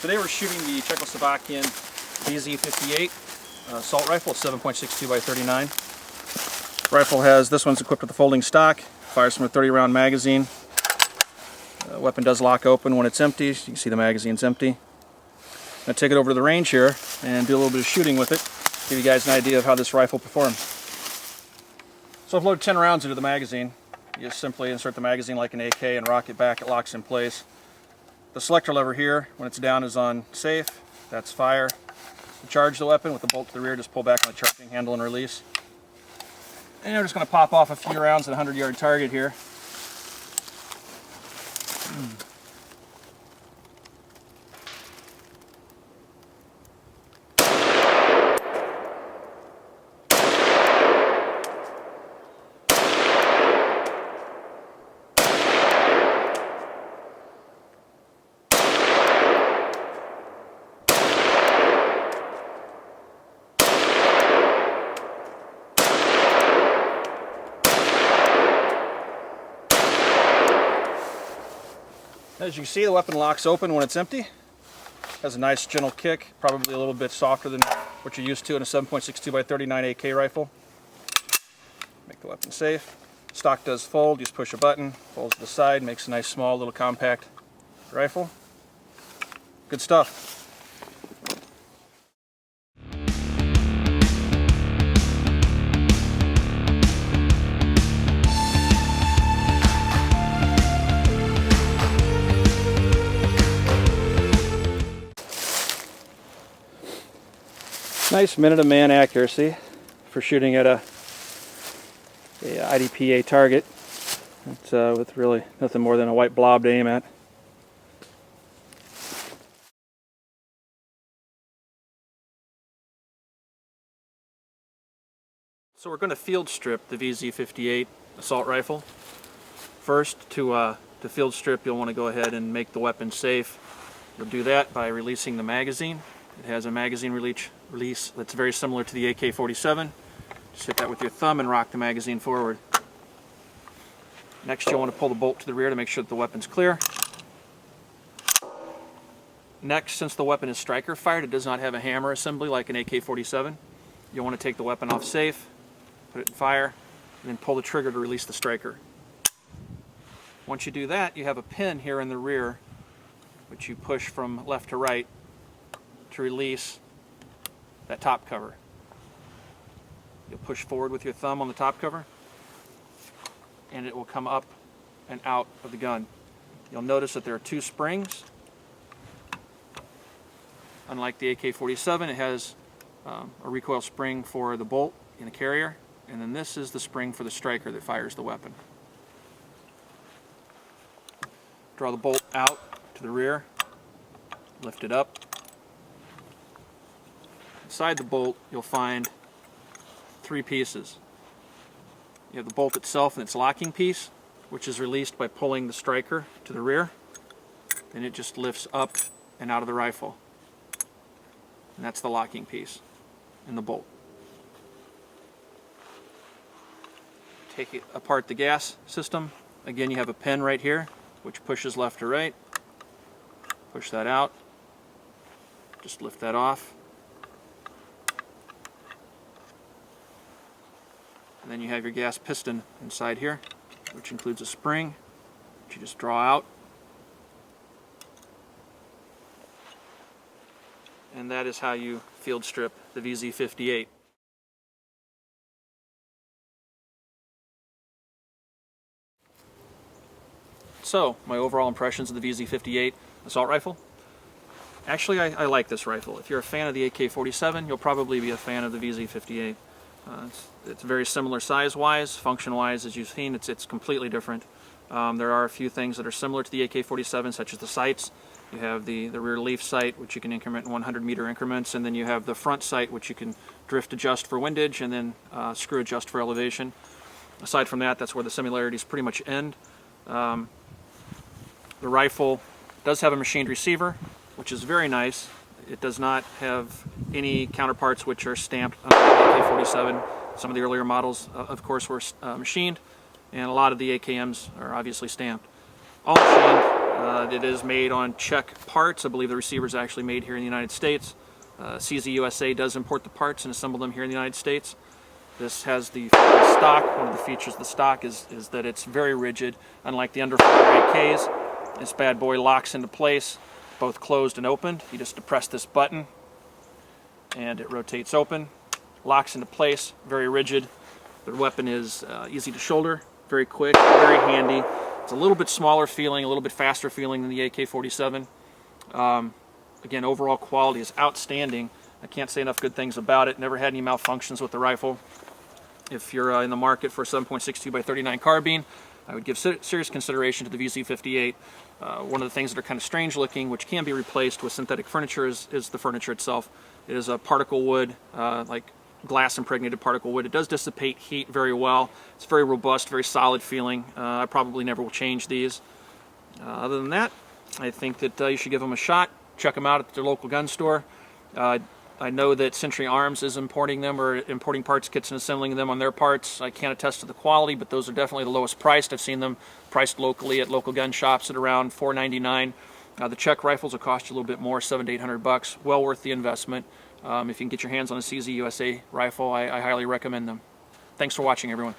Today we're shooting the Czechoslovakian Vz58 assault rifle, 7.62 by 39. Rifle has, this one's equipped with a folding stock, fires from a 30 round magazine. The weapon does lock open when it's empty. You can see the magazine's empty. I'm going to take it over to the range here and do a little bit of shooting with it, give you guys an idea of how this rifle performs. So I've loaded 10 rounds into the magazine. You just simply insert the magazine like an AK and rock it back, it locks in place. The selector lever here, when it's down, is on safe. That's fire. To charge the weapon with the bolt to the rear, just pull back on the charging handle and release. And I'm just going to pop off a few rounds at a 100-yard target here. As you can see, the weapon locks open when it's empty. Has a nice gentle kick, probably a little bit softer than what you're used to in a 7.62 by 39 AK rifle. Make the weapon safe. Stock does fold, you just push a button, folds to the side, makes a nice small little compact rifle. Good stuff. Nice minute-to-man accuracy for shooting at a IDPA target. It's with really nothing more than a white blob to aim at. So we're going to field strip the Vz58 assault rifle. First, to field strip, you'll want to go ahead and make the weapon safe. You'll do that by releasing the magazine. It has a magazine release that's very similar to the AK-47. Just hit that with your thumb and rock the magazine forward. Next, you'll want to pull the bolt to the rear to make sure that the weapon's clear. Next, since the weapon is striker fired, it does not have a hammer assembly like an AK-47. You'll want to take the weapon off safe, put it in fire, and then pull the trigger to release the striker. Once you do that, you have a pin here in the rear, which you push from left to right to release that top cover. You'll push forward with your thumb on the top cover and it will come up and out of the gun. You'll notice that there are two springs. Unlike the AK-47, it has a recoil spring for the bolt in the carrier, and then this is the spring for the striker that fires the weapon. Draw the bolt out to the rear, lift it up. Inside the bolt, you'll find three pieces. You have the bolt itself and its locking piece, which is released by pulling the striker to the rear. Then it just lifts up and out of the rifle. And that's the locking piece in the bolt. Take it apart the gas system. Again, you have a pin right here, which pushes left to right. Push that out. Just lift that off. And then you have your gas piston inside here, which includes a spring, which you just draw out. And that is how you field strip the Vz58. So, my overall impressions of the Vz58 assault rifle. Actually, I like this rifle. If you're a fan of the AK-47, you'll probably be a fan of the Vz58. It's very similar size-wise, function-wise, as you've seen. It's completely different. There are a few things that are similar to the AK-47, such as the sights. You have the rear leaf sight, which you can increment in 100-meter increments, and then you have the front sight, which you can drift adjust for windage and then screw adjust for elevation. Aside from that, that's where the similarities pretty much end. The rifle does have a machined receiver, which is very nice. It does not have any counterparts which are stamped on the AK-47. Some of the earlier models, of course, were machined, and a lot of the AKMs are obviously stamped. All machined. It is made on Czech parts. I believe the receiver is actually made here in the United States. CZ-USA does import the parts and assemble them here in the United States. This has the stock. One of the features of the stock is that it's very rigid. Unlike the under-fire AKs, this bad boy locks into place, both closed and opened. You just depress this button and it rotates open, locks into place, very rigid. The weapon is easy to shoulder, very quick, very handy. It's a little bit smaller feeling, a little bit faster feeling than the AK-47. Again, overall quality is outstanding. I can't say enough good things about it. Never had any malfunctions with the rifle. If you're in the market for a 7.62 by 39 carbine, I would give serious consideration to the Vz58. One of the things that are kind of strange looking, which can be replaced with synthetic furniture, is the furniture itself. It is a particle wood, like glass impregnated particle wood. It does dissipate heat very well. It's very robust, very solid feeling. I probably never will change these. Other than that, I think that you should give them a shot. Check them out at their local gun store. I know that Century Arms is importing them, or importing parts kits and assembling them on their parts. I can't attest to the quality, but those are definitely the lowest priced. I've seen them priced locally at local gun shops at around $4.99. The Czech rifles will cost you a little bit more, $700 to $800. Well worth the investment. If you can get your hands on a CZ-USA rifle, I highly recommend them. Thanks for watching, everyone.